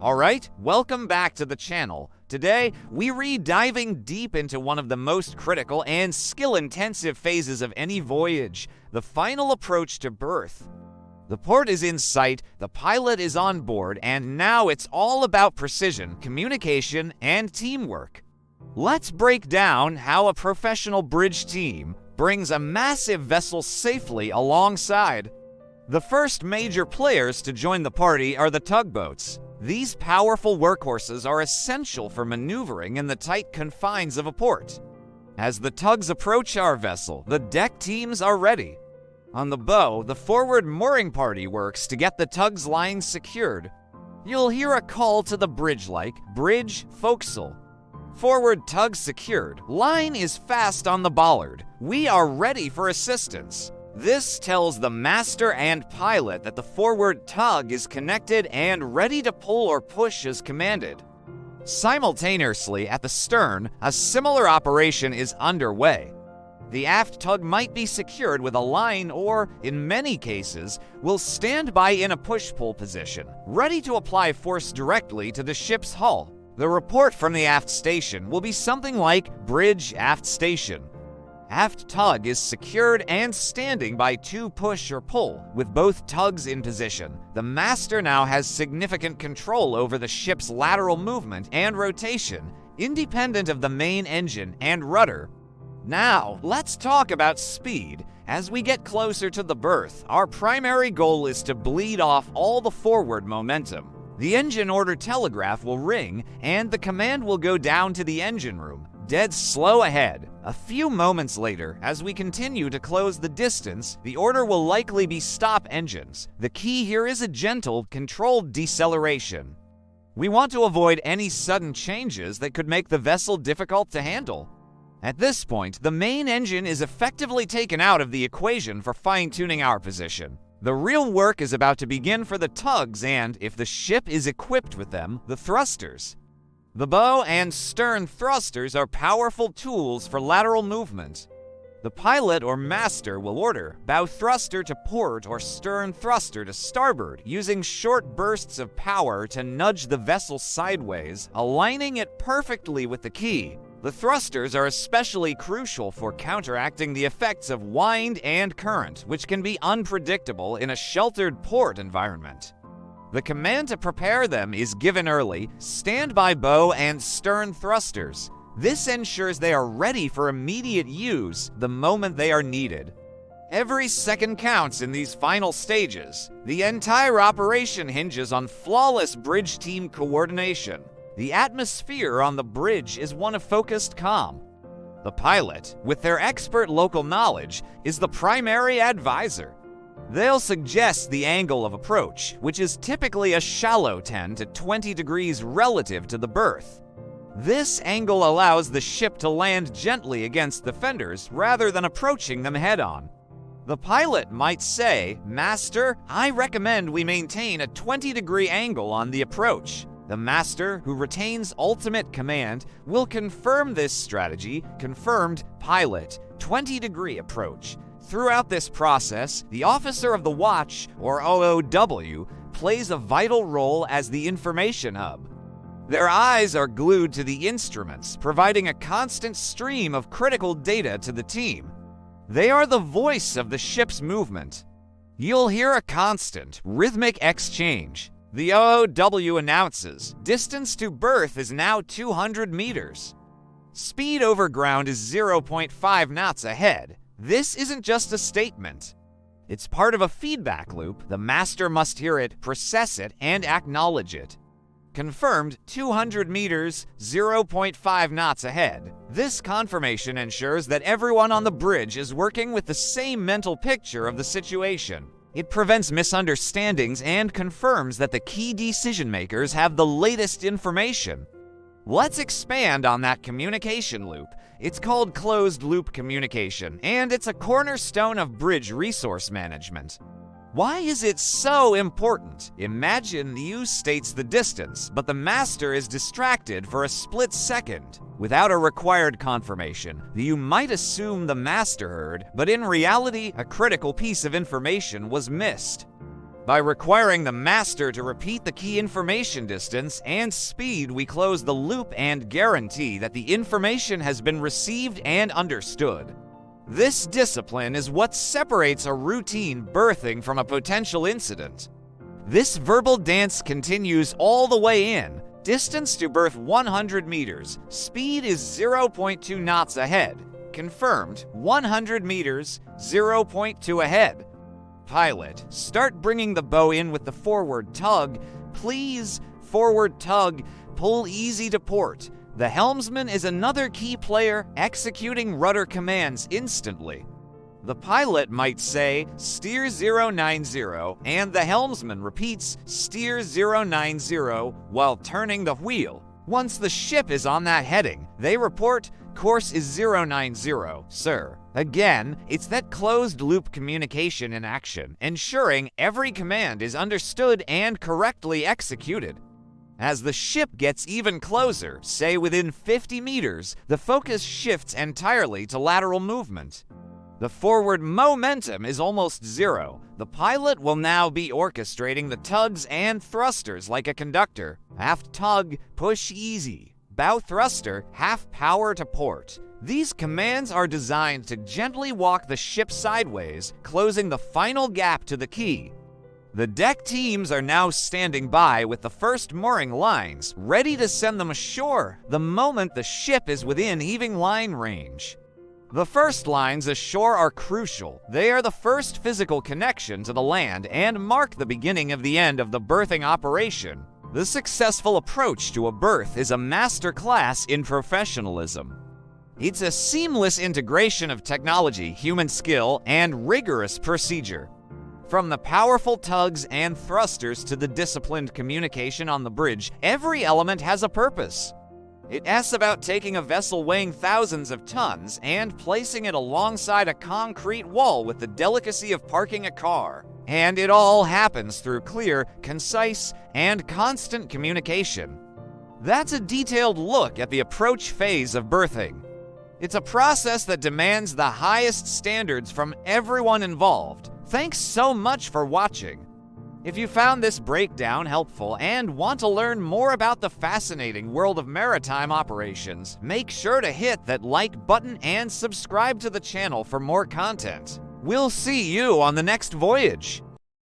Alright, welcome back to the channel. Today, we diving deep into one of the most critical and skill-intensive phases of any voyage, the final approach to Berth. The port is in sight, the pilot is on board, and now it's all about precision, communication, and teamwork. Let's break down how a professional bridge team brings a massive vessel safely alongside. The first major players to join the party are the tugboats. These powerful workhorses are essential for maneuvering in the tight confines of a port. As the tugs approach our vessel, the deck teams are ready. On the bow, the forward mooring party works to get the tug's lines secured. You'll hear a call to the bridge like, "Bridge, forecastle." Forward tug secured. Line is fast on the bollard. We are ready for assistance. This tells the master and pilot that the forward tug is connected and ready to pull or push as commanded. Simultaneously, at the stern, a similar operation is underway. The aft tug might be secured with a line or, in many cases, will stand by in a push-pull position, ready to apply force directly to the ship's hull. The report from the aft station will be something like "Bridge aft station." Aft tug is secured and standing by two push or pull, with both tugs in position. The master now has significant control over the ship's lateral movement and rotation, independent of the main engine and rudder. Now, let's talk about speed. As we get closer to the berth, our primary goal is to bleed off all the forward momentum. The engine order telegraph will ring, and the command will go down to the engine room, dead slow ahead. A few moments later, as we continue to close the distance, the order will likely be stop engines. The key here is a gentle, controlled deceleration. We want to avoid any sudden changes that could make the vessel difficult to handle. At this point, the main engine is effectively taken out of the equation for fine-tuning our position. The real work is about to begin for the tugs and, if the ship is equipped with them, the thrusters. The bow and stern thrusters are powerful tools for lateral movement. The pilot or master will order bow thruster to port or stern thruster to starboard, using short bursts of power to nudge the vessel sideways, aligning it perfectly with the key. The thrusters are especially crucial for counteracting the effects of wind and current, which can be unpredictable in a sheltered port environment. The command to prepare them is given early: stand by bow and stern thrusters. This ensures they are ready for immediate use the moment they are needed. Every second counts in these final stages. The entire operation hinges on flawless bridge team coordination. The atmosphere on the bridge is one of focused calm. The pilot, with their expert local knowledge, is the primary advisor. They'll suggest the angle of approach, which is typically a shallow 10 to 20 degrees relative to the berth. This angle allows the ship to land gently against the fenders rather than approaching them head-on. The pilot might say, "Master, I recommend we maintain a 20-degree angle on the approach." The master, who retains ultimate command, will confirm this strategy. Confirmed, pilot, 20-degree approach. Throughout this process, the officer of the watch, or OOW, plays a vital role as the information hub. Their eyes are glued to the instruments, providing a constant stream of critical data to the team. They are the voice of the ship's movement. You'll hear a constant, rhythmic exchange. The OOW announces, distance to berth is now 200 meters. Speed over ground is 0.5 knots ahead. This isn't just a statement. It's part of a feedback loop. The master must hear it, process it, and acknowledge it. Confirmed, 200 meters, 0.5 knots ahead. This confirmation ensures that everyone on the bridge is working with the same mental picture of the situation. It prevents misunderstandings and confirms that the key decision makers have the latest information. Let's expand on that communication loop. It's called closed-loop communication, and it's a cornerstone of bridge resource management. Why is it so important? Imagine you states the distance, but the master is distracted for a split second. Without a required confirmation, you might assume the master heard, but in reality, a critical piece of information was missed. By requiring the master to repeat the key information distance and speed, we close the loop and guarantee that the information has been received and understood. This discipline is what separates a routine berthing from a potential incident. This verbal dance continues all the way in. Distance to berth 100 meters. Speed is 0.2 knots ahead. Confirmed 100 meters, 0.2 ahead. Pilot, start bringing the bow in with the forward tug. Please, forward tug, pull easy to port. The helmsman is another key player, executing rudder commands instantly. The pilot might say, steer 090, and the helmsman repeats, steer 090, while turning the wheel. Once the ship is on that heading, they report, course is 090, sir. Again, it's that closed-loop communication in action, ensuring every command is understood and correctly executed. As the ship gets even closer, say within 50 meters, the focus shifts entirely to lateral movement. The forward momentum is almost zero. The pilot will now be orchestrating the tugs and thrusters like a conductor. Aft tug, push easy. Bow thruster, half power to port. These commands are designed to gently walk the ship sideways, closing the final gap to the key. The deck teams are now standing by with the first mooring lines, ready to send them ashore the moment the ship is within heaving line range. The first lines ashore are crucial. They are the first physical connection to the land and mark the beginning of the end of the berthing operation. The successful approach to a berth is a master class in professionalism. It's a seamless integration of technology, human skill, and rigorous procedure. From the powerful tugs and thrusters to the disciplined communication on the bridge, every element has a purpose. It's about taking a vessel weighing thousands of tons and placing it alongside a concrete wall with the delicacy of parking a car. And it all happens through clear, concise, and constant communication. That's a detailed look at the approach phase of berthing. It's a process that demands the highest standards from everyone involved. Thanks so much for watching. If you found this breakdown helpful and want to learn more about the fascinating world of maritime operations, make sure to hit that like button and subscribe to the channel for more content. We'll see you on the next voyage.